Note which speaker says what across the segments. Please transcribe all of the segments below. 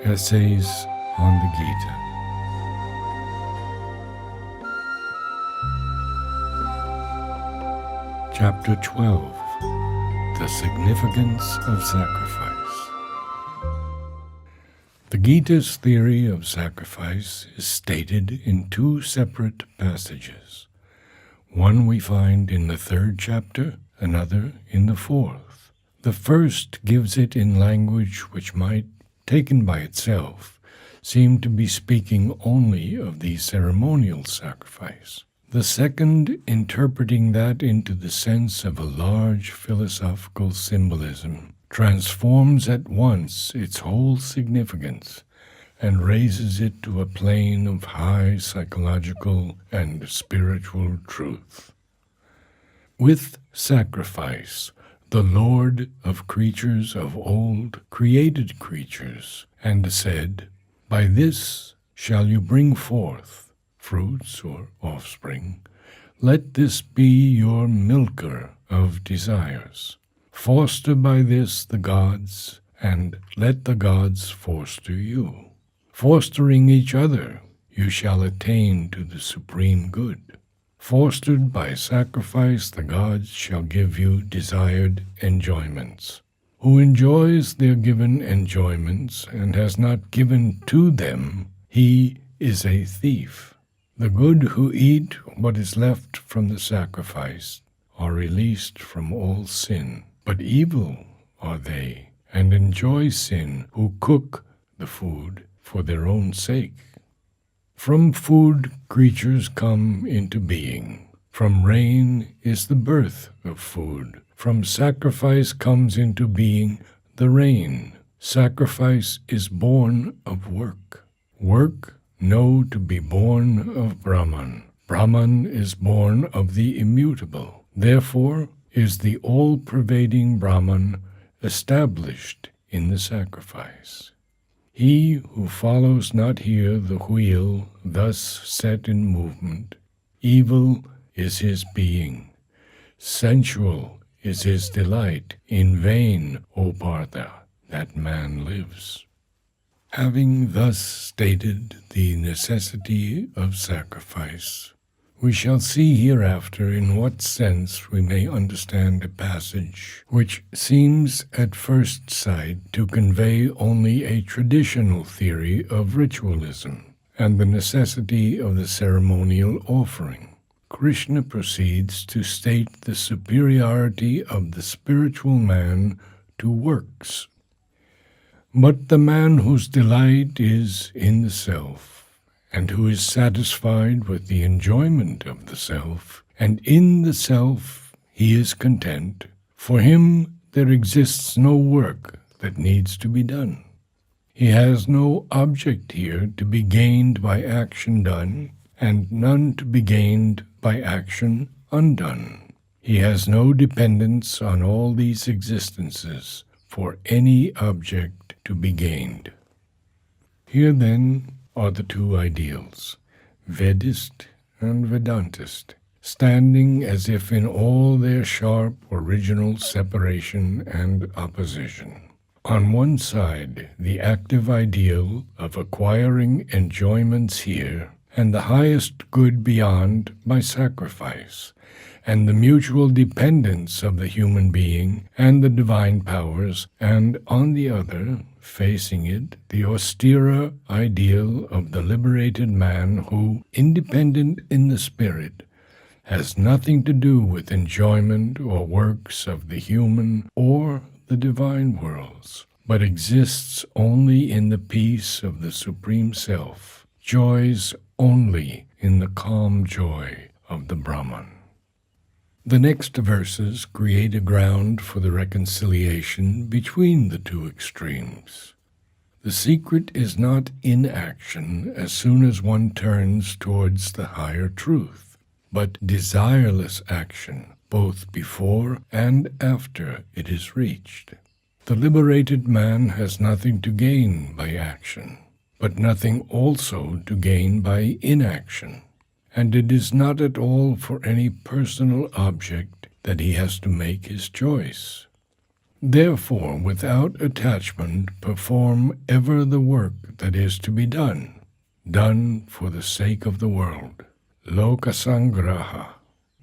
Speaker 1: Essays on the Gita. Chapter 12. The Significance of Sacrifice. The Gita's theory of sacrifice is stated in two separate passages. One we find in the 3rd chapter, another in the 4th. The first gives it in language which might, taken by itself, seem to be speaking only of the ceremonial sacrifice. The second, interpreting that into the sense of a large philosophical symbolism, transforms at once its whole significance and raises it to a plane of high psychological and spiritual truth. With sacrifice, the Lord of creatures of old created creatures, and said, "By this shall you bring forth fruits or offspring. Let this be your milker of desires. Foster by this the gods, and let the gods foster you. Fostering each other, you shall attain to the supreme good. Fostered by sacrifice, the gods shall give you desired enjoyments. Who enjoys their given enjoyments and has not given to them, he is a thief. The good who eat what is left from the sacrifice are released from all sin, but evil are they, and enjoy sin who cook the food for their own sake. From food creatures come into being. From rain is the birth of food. From sacrifice comes into being the rain. Sacrifice is born of work. Work know to be born of Brahman. Brahman is born of the immutable. Therefore is the all-pervading Brahman established in the sacrifice. He who follows not here the wheel thus set in movement, evil is his being, sensual is his delight, in vain, O Partha, that man lives." Having thus stated the necessity of sacrifice, we shall see hereafter in what sense we may understand a passage which seems at first sight to convey only a traditional theory of ritualism and the necessity of the ceremonial offering. Krishna proceeds to state the superiority of the spiritual man to works. But the man whose delight is in the self, and who is satisfied with the enjoyment of the self, and in the self he is content, for him there exists no work that needs to be done. He has no object here to be gained by action done, and none to be gained by action undone. He has no dependence on all these existences for any object to be gained. Here, then, are the two ideals, Vedist and Vedantist, standing as if in all their sharp original separation and opposition. On one side, the active ideal of acquiring enjoyments here and the highest good beyond by sacrifice, and the mutual dependence of the human being and the divine powers, and on the other, facing it, the austerer ideal of the liberated man who, independent in the spirit, has nothing to do with enjoyment or works of the human or the divine worlds, but exists only in the peace of the Supreme Self, joys only in the calm joy of the Brahman. The next verses create a ground for the reconciliation between the two extremes. The secret is not inaction as soon as one turns towards the higher truth, but desireless action, both before and after it is reached. The liberated man has nothing to gain by action, but nothing also to gain by inaction. And it is not at all for any personal object that he has to make his choice. Therefore, without attachment, perform ever the work that is to be done, done for the sake of the world, lokasangraha,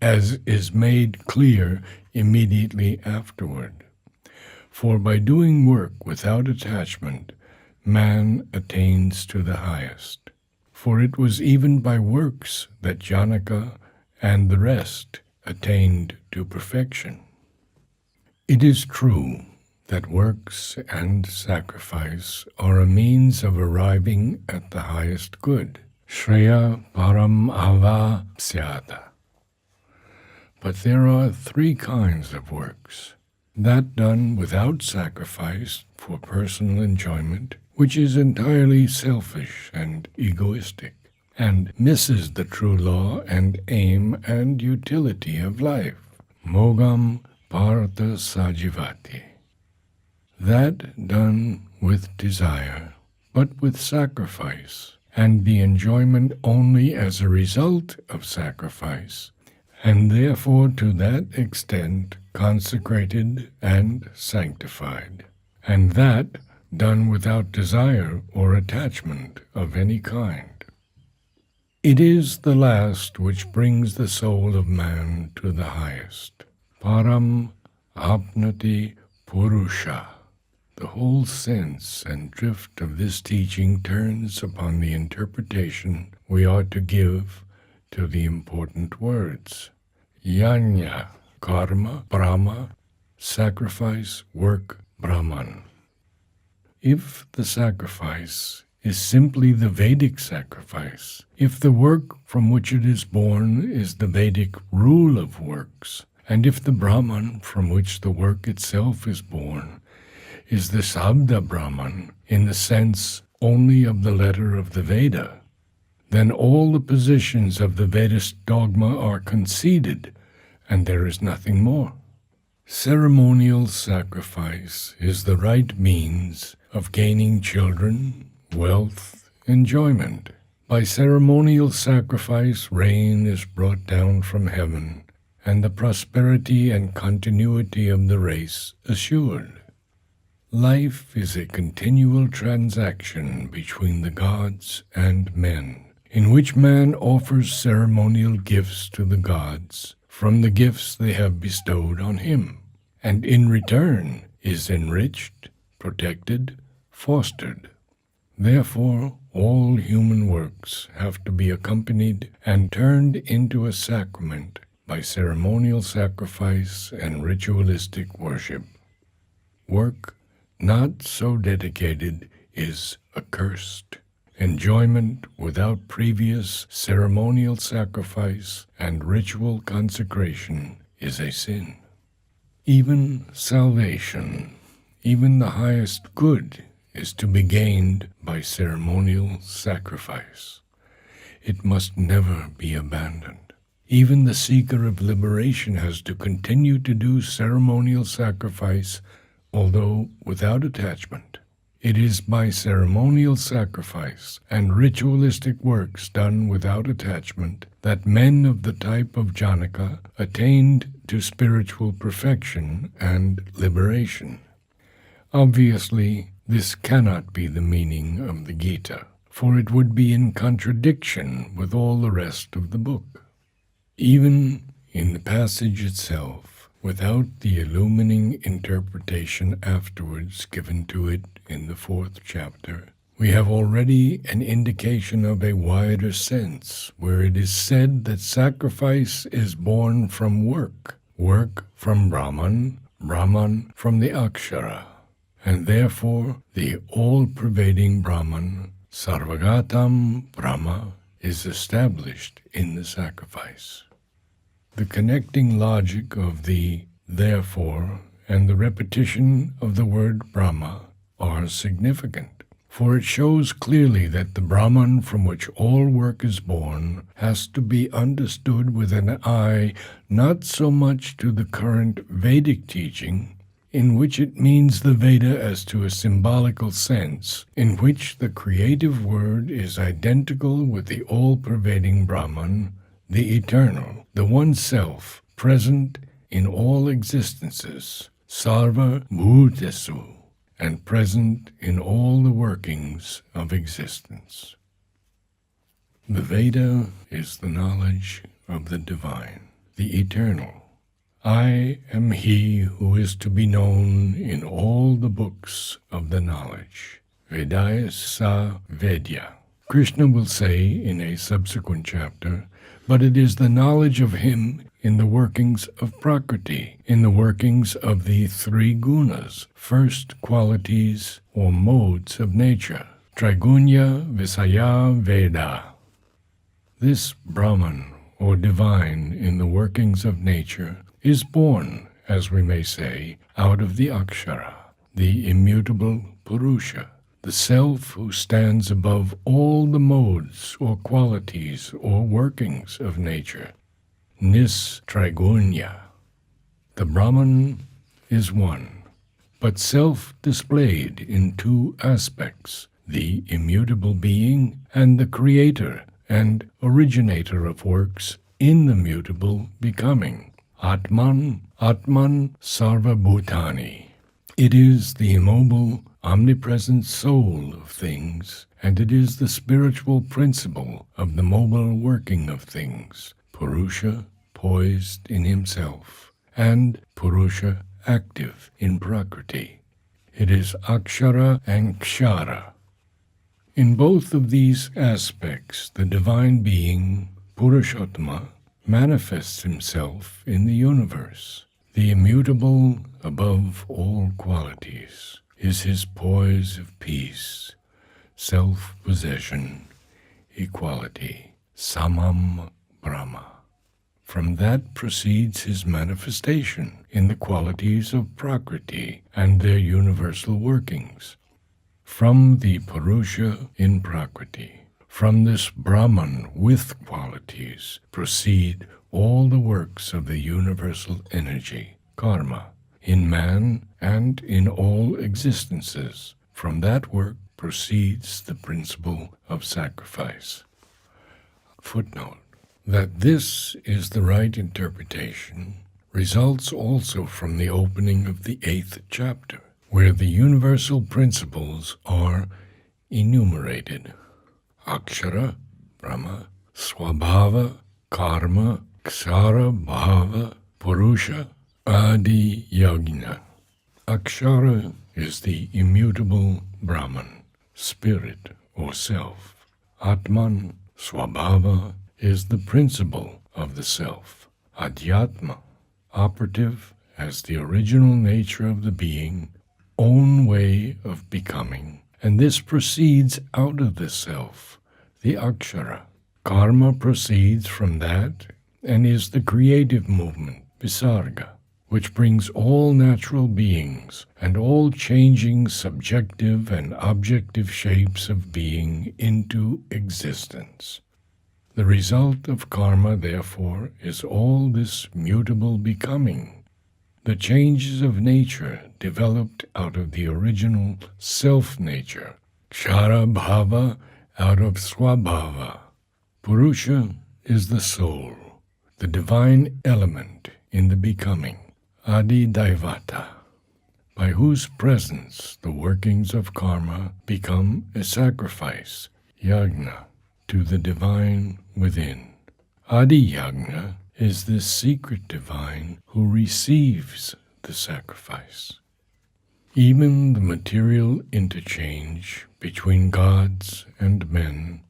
Speaker 1: as is made clear immediately afterward. For by doing work without attachment, man attains to the highest. For it was even by works that Janaka and the rest attained to perfection. It is true that works and sacrifice are a means of arriving at the highest good, Shreya Param Ava Psyata. But there are three kinds of works: that done without sacrifice for personal enjoyment, which is entirely selfish and egoistic, and misses the true law and aim and utility of life, Mogam Partha Sajivati. That done with desire, but with sacrifice, and the enjoyment only as a result of sacrifice, and therefore to that extent consecrated and sanctified, and that done without desire or attachment of any kind. It is the last which brings the soul of man to the highest. Param apnati purusha. The whole sense and drift of this teaching turns upon the interpretation we ought to give to the important words. Yanya, karma, Brahma, sacrifice, work, Brahman. If the sacrifice is simply the Vedic sacrifice, if the work from which it is born is the Vedic rule of works, and if the Brahman from which the work itself is born is the Sabda Brahman in the sense only of the letter of the Veda, then all the positions of the Vedist dogma are conceded, and there is nothing more. Ceremonial sacrifice is the right means of gaining children, wealth, enjoyment. By ceremonial sacrifice, rain is brought down from heaven, and the prosperity and continuity of the race assured. Life is a continual transaction between the gods and men, in which man offers ceremonial gifts to the gods from the gifts they have bestowed on him, and in return is enriched, protected, fostered. Therefore, all human works have to be accompanied and turned into a sacrament by ceremonial sacrifice and ritualistic worship. Work not so dedicated is accursed. Enjoyment without previous ceremonial sacrifice and ritual consecration is a sin. Even salvation, even the highest good, is to be gained by ceremonial sacrifice. It must never be abandoned. Even the seeker of liberation has to continue to do ceremonial sacrifice, although without attachment. It is by ceremonial sacrifice and ritualistic works done without attachment that men of the type of Janaka attained to spiritual perfection and liberation. Obviously, this cannot be the meaning of the Gita, for it would be in contradiction with all the rest of the book. Even in the passage itself, without the illumining interpretation afterwards given to it in the 4th chapter, we have already an indication of a wider sense, where it is said that sacrifice is born from work, work from Brahman, Brahman from the Akshara, and therefore the all-pervading Brahman, Sarvagatam Brahma, is established in the sacrifice. The connecting logic of the therefore and the repetition of the word Brahma are significant, for it shows clearly that the Brahman from which all work is born has to be understood with an eye not so much to the current Vedic teaching, in which it means the Veda as to a symbolical sense, in which the creative word is identical with the all-pervading Brahman, the eternal, the one self, present in all existences, sarva bhutesu, and present in all the workings of existence. The Veda is the knowledge of the divine, the eternal. I am he who is to be known in all the books of the knowledge. Vedaya sa Vedya. Krishna will say in a subsequent chapter, but it is the knowledge of him in the workings of Prakriti, in the workings of the three gunas, first qualities or modes of nature. Trigunya Visaya Veda. This Brahman, or divine in the workings of nature, is born, as we may say, out of the Akshara, the immutable Purusha, the self who stands above all the modes or qualities or workings of nature. Nis-Trigunya. The Brahman is one, but self-displayed in two aspects, the immutable being and the creator and originator of works in the mutable becoming. Atman Sarva Bhutani. It is the immobile, omnipresent soul of things, and it is the spiritual principle of the mobile working of things, Purusha poised in himself, and Purusha active in Prakriti. It is Akshara and Kshara. In both of these aspects, the divine being, Purushottama, manifests himself in the universe. The immutable above all qualities is his poise of peace, self-possession, equality, samam Brahma. From that proceeds his manifestation in the qualities of Prakriti and their universal workings. From the Purusha in Prakriti, from this Brahman with qualities, proceed all the works of the universal energy, karma, in man and in all existences. From that work proceeds the principle of sacrifice. Footnote: that this is the right interpretation results also from the opening of the 8th chapter, where the universal principles are enumerated. Akshara, Brahma, Swabhava, Karma, Kshara, Bhava, Purusha, Adi, Yajna. Akshara is the immutable Brahman, spirit or self. Atman, Swabhava, is the principle of the self. Adhyatma, operative as the original nature of the being, own way of becoming, and this proceeds out of the self, the Akshara. Karma proceeds from that and is the creative movement, Visarga, which brings all natural beings and all changing subjective and objective shapes of being into existence. The result of karma, therefore, is all this mutable becoming, the changes of nature developed out of the original self-nature, Kshara Bhava out of Swabhava. Purusha is the soul, the divine element in the becoming, Adi Daivata, by whose presence the workings of karma become a sacrifice, yajna, to the divine within. Adi Yajna is this secret divine who receives the sacrifice. Even the material interchange between gods and men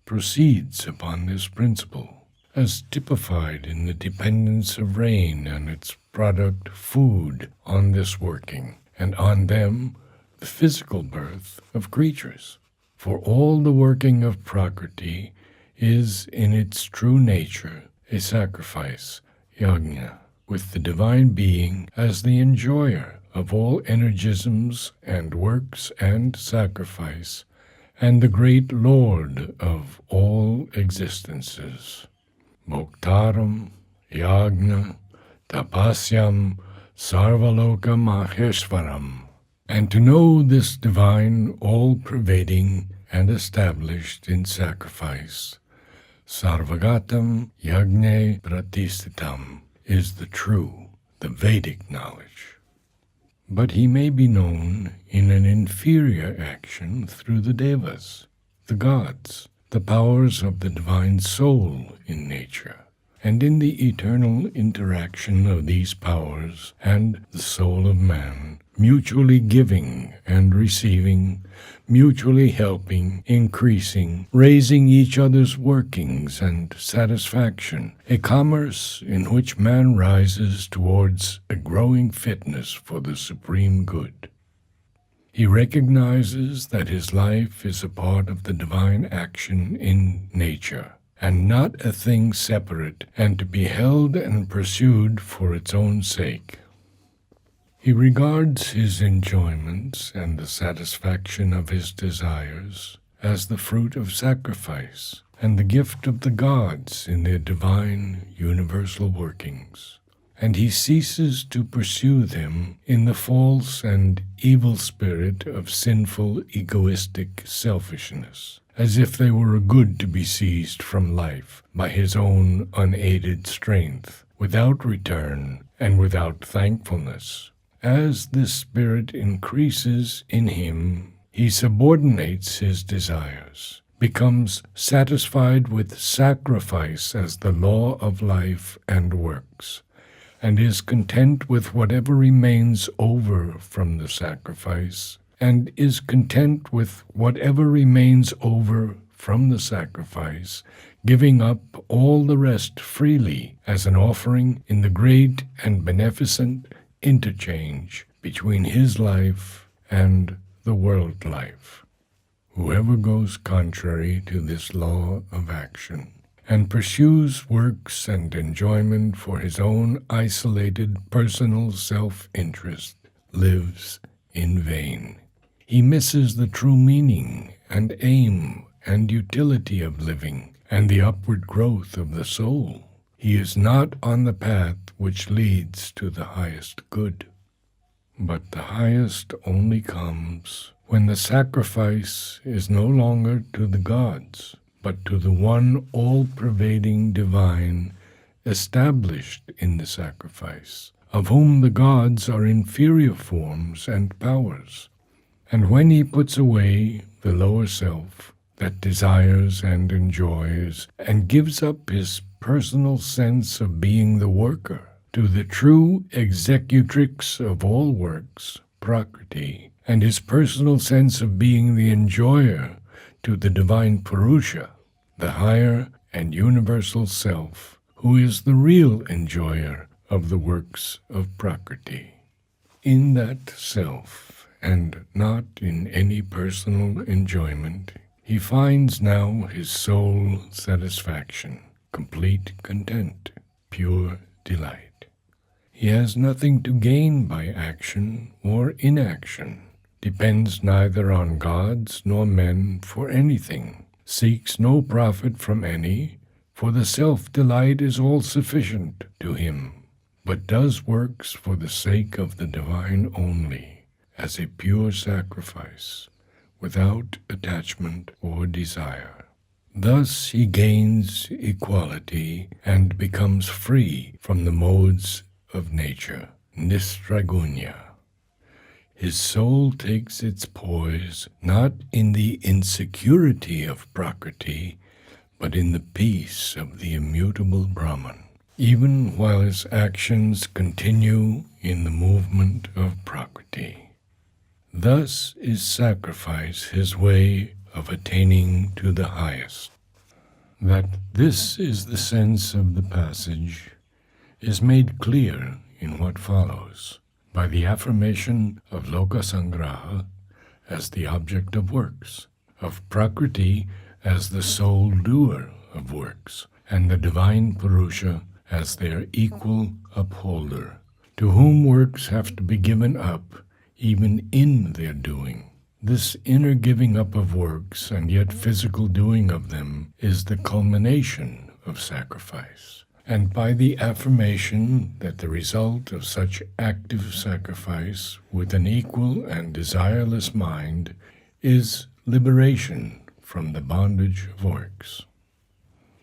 Speaker 1: proceeds upon this principle, as typified in the dependence of rain and its product, food, on this working, and on them the physical birth of creatures. For all the working of Prakriti is in its true nature a sacrifice, yajna, with the divine being as the enjoyer of all energisms and works and sacrifice, and the great Lord of all existences. Bhoktaram, yajna, tapasyam, sarvaloka maheshwaram. And to know this divine, all-pervading and established in sacrifice, sarvagatam yagne pratistitam, is the true, the Vedic knowledge. but he may be known in an inferior action through the devas, the gods, the powers of the divine soul in nature, and in the eternal interaction of these powers and the soul of man, mutually giving and receiving, mutually helping, increasing, raising each other's workings and satisfaction, a commerce in which man rises towards a growing fitness for the supreme good. He recognizes that his life is a part of the divine action in nature, and not a thing separate and to be held and pursued for its own sake. He regards his enjoyments and the satisfaction of his desires as the fruit of sacrifice and the gift of the gods in their divine universal workings, and he ceases to pursue them in the false and evil spirit of sinful, egoistic selfishness, as if they were a good to be seized from life by his own unaided strength, without return and without thankfulness. As this spirit increases in him, he subordinates his desires, becomes satisfied with sacrifice as the law of life and works, and is content with whatever remains over from the sacrifice, and is content with whatever remains over from the sacrifice, giving up all the rest freely as an offering in the great and beneficent interchange between his life and the world life. Whoever goes contrary to this law of action and pursues works and enjoyment for his own isolated personal self-interest lives in vain. He misses the true meaning and aim and utility of living and the upward growth of the soul. He is not on the path which leads to the highest good. But the highest only comes when the sacrifice is no longer to the gods, but to the one all-pervading divine established in the sacrifice, of whom the gods are inferior forms and powers. And when he puts away the lower self that desires and enjoys, and gives up his personal sense of being the worker to the true executrix of all works, Prakriti, and his personal sense of being the enjoyer to the divine Purusha, the higher and universal self, who is the real enjoyer of the works of Prakriti. In that self, and not in any personal enjoyment, he finds now his sole satisfaction, complete content, pure delight. He has nothing to gain by action or inaction, depends neither on gods nor men for anything, seeks no profit from any, for the self-delight is all sufficient to him, but does works for the sake of the divine only, as a pure sacrifice, without attachment or desire. Thus he gains equality and becomes free from the modes of nature, nistragunya. His soul takes its poise not in the insecurity of Prakriti, but in the peace of the immutable Brahman, even while his actions continue in the movement of Prakriti. Thus is sacrifice his way of attaining to the highest. That this is the sense of the passage is made clear in what follows, by the affirmation of Lokasangraha as the object of works, of Prakriti as the sole doer of works, and the divine Purusha as their equal upholder, to whom works have to be given up even in their doing. This inner giving up of works and yet physical doing of them is the culmination of sacrifice. And by the affirmation that the result of such active sacrifice with an equal and desireless mind is liberation from the bondage of works.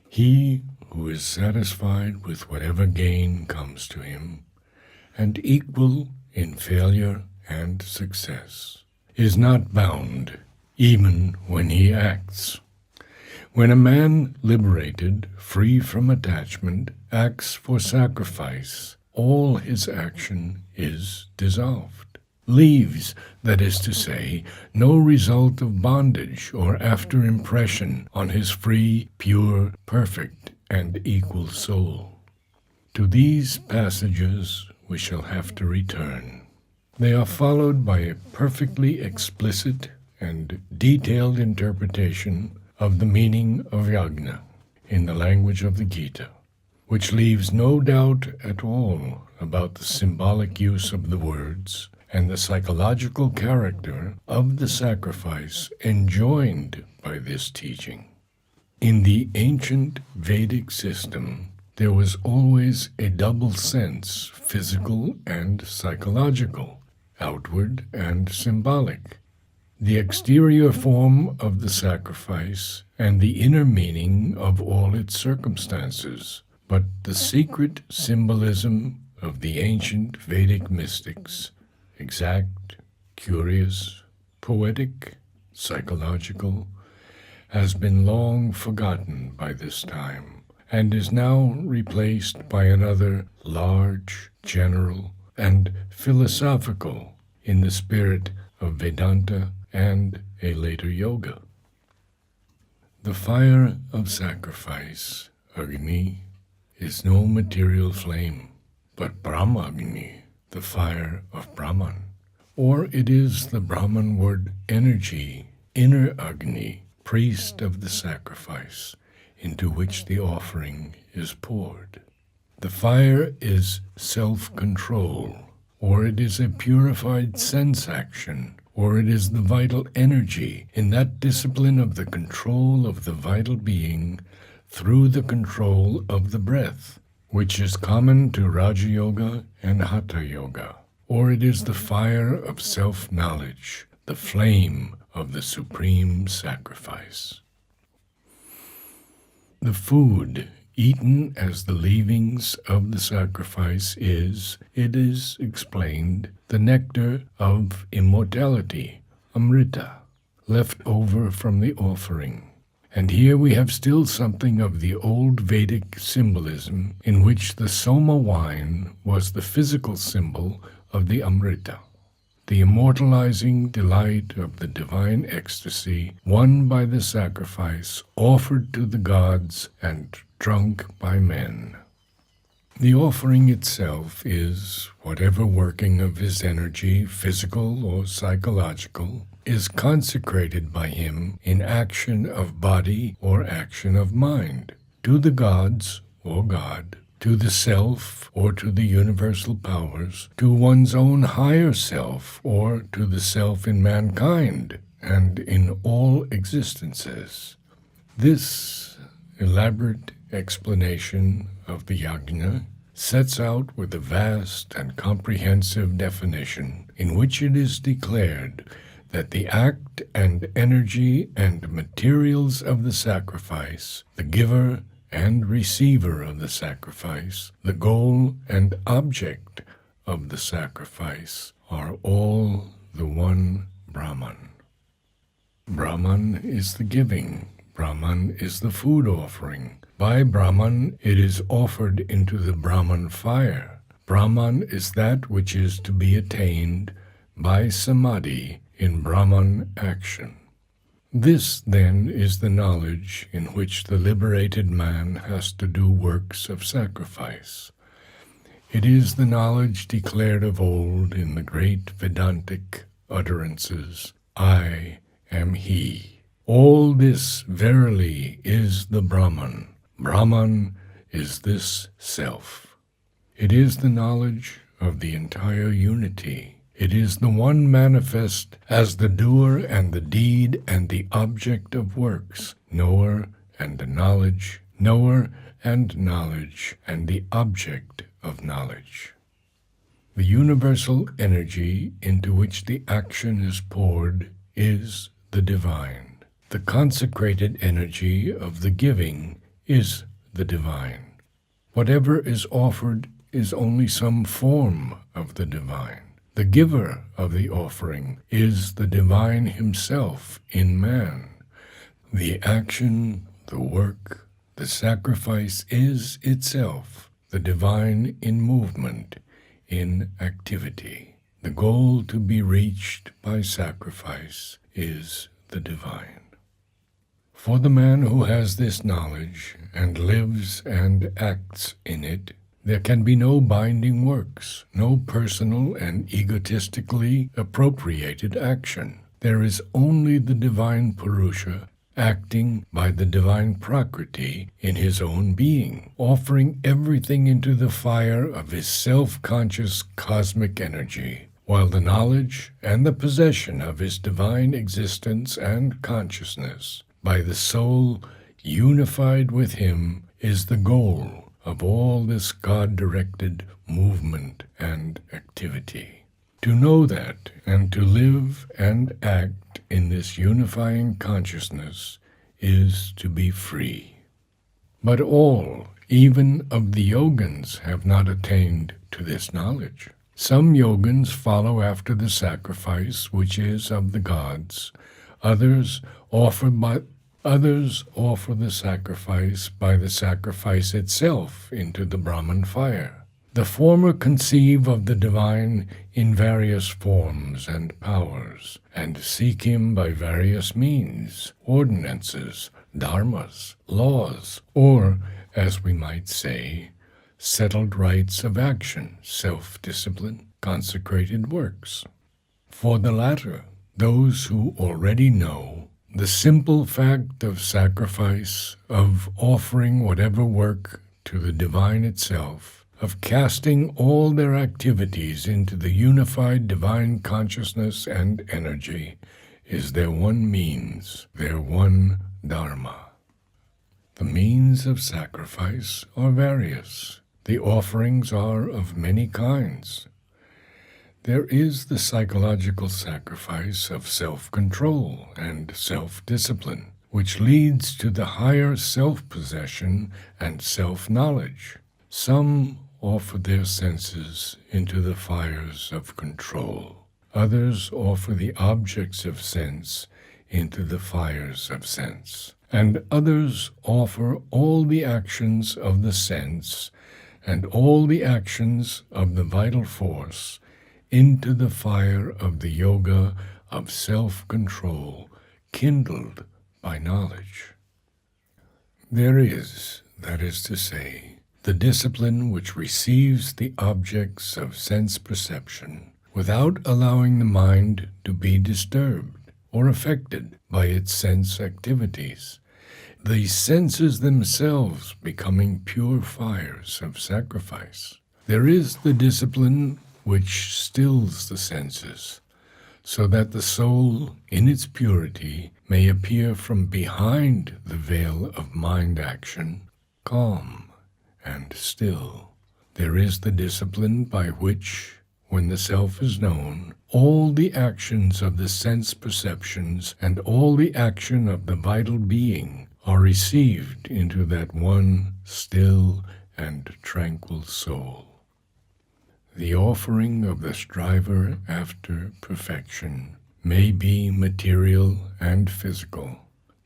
Speaker 1: He who is satisfied with whatever gain comes to him, and equal in failure and success, is not bound even when he acts. When a man liberated, free from attachment, acts for sacrifice, all his action is dissolved. Leaves, that is to say, no result of bondage or after impression on his free, pure, perfect, and equal soul. To these passages we shall have to return. They are followed by a perfectly explicit and detailed interpretation of the meaning of yajna in the language of the Gita, which leaves no doubt at all about the symbolic use of the words and the psychological character of the sacrifice enjoined by this teaching. In the ancient Vedic system, there was always a double sense, physical and psychological, outward and symbolic. The exterior form of the sacrifice and the inner meaning of all its circumstances, but the secret symbolism of the ancient Vedic mystics, exact, curious, poetic, psychological, has been long forgotten by this time, and is now replaced by another large, general, and philosophical in the spirit of Vedanta and a later yoga. The fire of sacrifice, Agni, is no material flame, but Brahmagni, the fire of Brahman. Or it is the Brahman word energy, inner Agni, priest of the sacrifice, into which the offering is poured. The fire is self-control, or it is a purified sense action, or it is the vital energy in that discipline of the control of the vital being through the control of the breath, which is common to Raja Yoga and Hatha Yoga, or it is the fire of self-knowledge, the flame of the supreme sacrifice. The food eaten as the leavings of the sacrifice is, it is explained, the nectar of immortality, Amrita, left over from the offering. And here we have still something of the old Vedic symbolism in which the Soma wine was the physical symbol of the Amrita, the immortalizing delight of the divine ecstasy won by the sacrifice offered to the gods and drunk by men. The offering itself is whatever working of his energy, physical or psychological, is consecrated by him in action of body or action of mind, to the gods or God, to the self or to the universal powers, to one's own higher self or to the self in mankind and in all existences. This elaborate explanation of the yajna sets out with a vast and comprehensive definition in which it is declared that the act and energy and materials of the sacrifice, the giver and receiver of the sacrifice, the goal and object of the sacrifice, are all the one Brahman. Brahman is the giving. Brahman is the food offering. By Brahman it is offered into the Brahman fire. Brahman is that which is to be attained by samadhi in Brahman action. This, then, is the knowledge in which the liberated man has to do works of sacrifice. It is the knowledge declared of old in the great Vedantic utterances, I am he. All this verily is the Brahman. Brahman is this self. It is the knowledge of the entire unity. It is the one manifest as the doer and the deed and the object of works, knower and knowledge, knower and knowledge, and the object of knowledge. The universal energy into which the action is poured is the divine. The consecrated energy of the giving is the divine. Whatever is offered is only some form of the divine. The giver of the offering is the divine himself in man. The action, the work, the sacrifice is itself the divine in movement, in activity. The goal to be reached by sacrifice is the divine. For the man who has this knowledge and lives and acts in it, there can be no binding works, no personal and egotistically appropriated action. There is only the divine Purusha acting by the divine Prakriti in his own being, offering everything into the fire of his self-conscious cosmic energy, while the knowledge and the possession of his divine existence and consciousness by the soul unified with him is the goal of all this God-directed movement and activity. To know that and to live and act in this unifying consciousness is to be free. But all, even of the yogins, have not attained to this knowledge. Some yogins follow after the sacrifice which is of the gods. Others offer the sacrifice by the sacrifice itself into the Brahman fire. The former conceive of the divine in various forms and powers, and seek him by various means, ordinances, dharmas, laws, or, as we might say, settled rites of action, self-discipline, consecrated works. For the latter, those who already know the simple fact of sacrifice, of offering whatever work to the divine itself, of casting all their activities into the unified divine consciousness and energy, is their one means, their one dharma. The means of sacrifice are various. The offerings are of many kinds. There is the psychological sacrifice of self-control and self-discipline, which leads to the higher self-possession and self-knowledge. Some offer their senses into the fires of control. Others offer the objects of sense into the fires of sense. And others offer all the actions of the sense and all the actions of the vital force into the fire of the yoga of self-control kindled by knowledge. There is, that is to say, the discipline which receives the objects of sense perception without allowing the mind to be disturbed or affected by its sense activities, the senses themselves becoming pure fires of sacrifice. There is the discipline which stills the senses, so that the soul in its purity may appear from behind the veil of mind action, calm and still. There is the discipline by which, when the self is known, all the actions of the sense perceptions and all the action of the vital being are received into that one still and tranquil soul. The offering of the striver after perfection may be material and physical,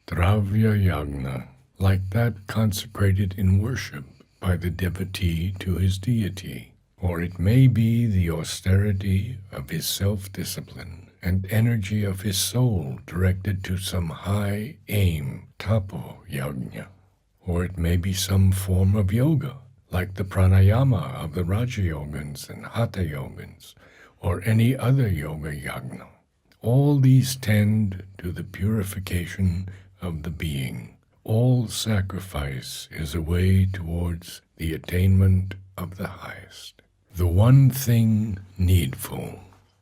Speaker 1: dravya yagna, like that consecrated in worship by the devotee to his deity, or it may be the austerity of his self-discipline and energy of his soul directed to some high aim, tapo yagna, or it may be some form of yoga, like the pranayama of the Raja Yogins and Hatha Yogins, or any other yoga yagna. All these tend to the purification of the being. All sacrifice is a way towards the attainment of the highest. The one thing needful,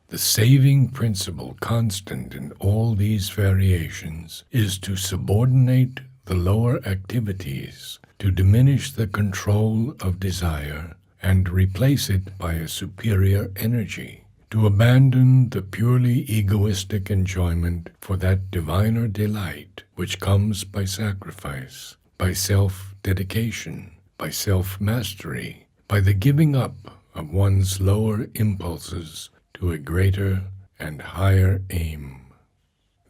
Speaker 1: the saving principle constant in all these variations, is to subordinate the lower activities, to diminish the control of desire and replace it by a superior energy, to abandon the purely egoistic enjoyment for that diviner delight which comes by sacrifice, by self-dedication, by self-mastery, by the giving up of one's lower impulses to a greater and higher aim.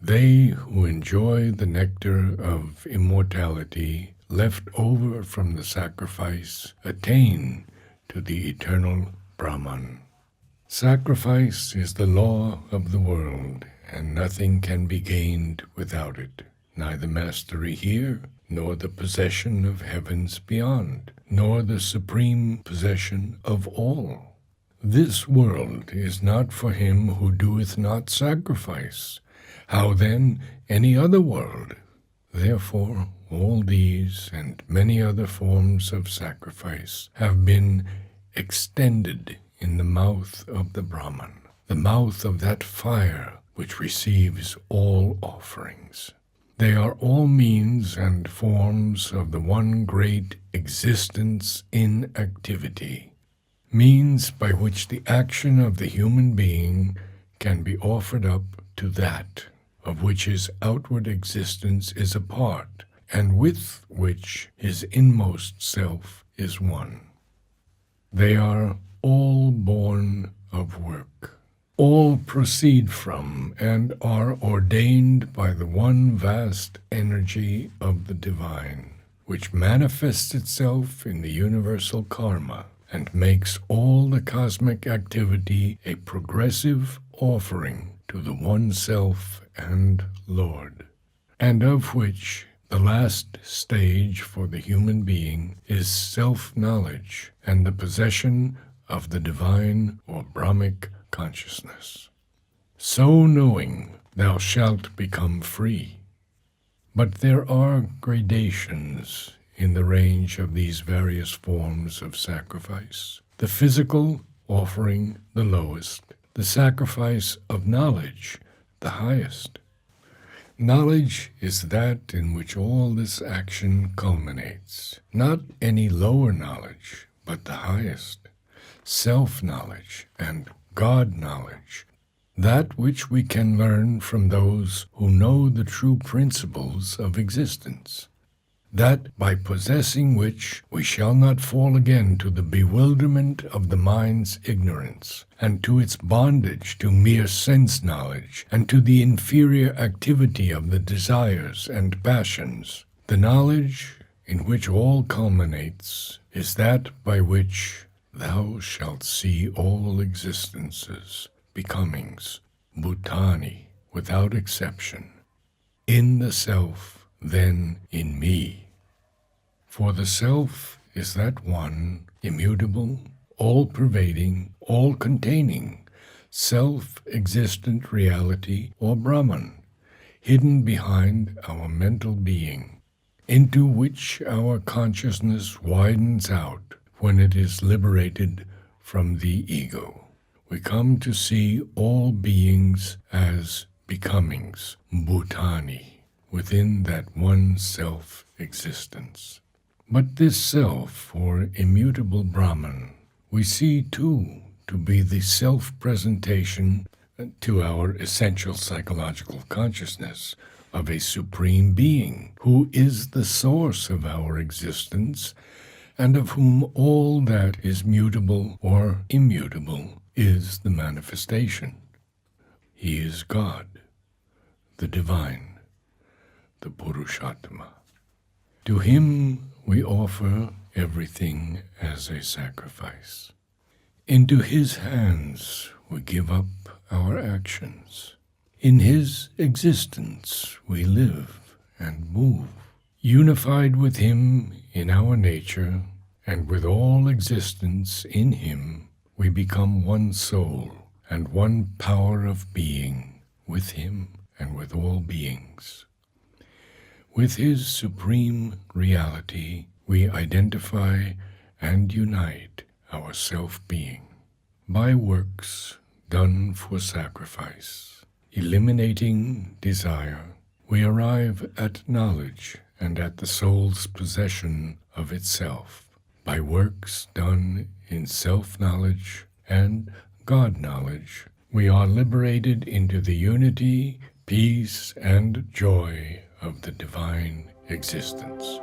Speaker 1: They who enjoy the nectar of immortality left over from the sacrifice attain to the eternal Brahman. Sacrifice is the law of the world, and nothing can be gained without it, neither mastery here, nor the possession of heavens beyond, nor the supreme possession of all. This world is not for him who doeth not sacrifice. How then any other world? Therefore all these and many other forms of sacrifice have been extended in the mouth of the Brahman, the mouth of that fire which receives all offerings. They are all means and forms of the one great existence in activity, means by which the action of the human being can be offered up to that of which his outward existence is a part, and with which his inmost self is one. They are all born of work. All proceed from and are ordained by the one vast energy of the divine, which manifests itself in the universal karma and makes all the cosmic activity a progressive offering to the one self and Lord, and of which the last stage for the human being is self-knowledge and the possession of the divine or Brahmic consciousness. So knowing, thou shalt become free. But there are gradations in the range of these various forms of sacrifice. The physical offering the lowest, the sacrifice of knowledge the highest. Knowledge is that in which all this action culminates, not any lower knowledge, but the highest, self-knowledge and God-knowledge, that which we can learn from those who know the true principles of existence, that by possessing which we shall not fall again to the bewilderment of the mind's ignorance, and to its bondage to mere sense knowledge, and to the inferior activity of the desires and passions. The knowledge in which all culminates is that by which thou shalt see all existences, becomings, bhutani, without exception, in the self, then in me. For the self is that one, immutable, all-pervading, all-containing, self-existent reality or Brahman, hidden behind our mental being, into which our consciousness widens out when it is liberated from the ego. We come to see all beings as becomings, bhutani, within that one self-existence. But this self, or immutable Brahman, we see too to be the self-presentation to our essential psychological consciousness of a supreme being who is the source of our existence and of whom all that is mutable or immutable is the manifestation. He is God, the divine, the Purushottama. To him we offer everything as a sacrifice. Into his hands we give up our actions. In his existence we live and move. Unified with him in our nature and with all existence in him, we become one soul and one power of being with him and with all beings. With his supreme reality, we identify and unite our self-being. By works done for sacrifice, eliminating desire, we arrive at knowledge and at the soul's possession of itself. By works done in self-knowledge and God-knowledge, we are liberated into the unity, peace, and joy of the divine existence.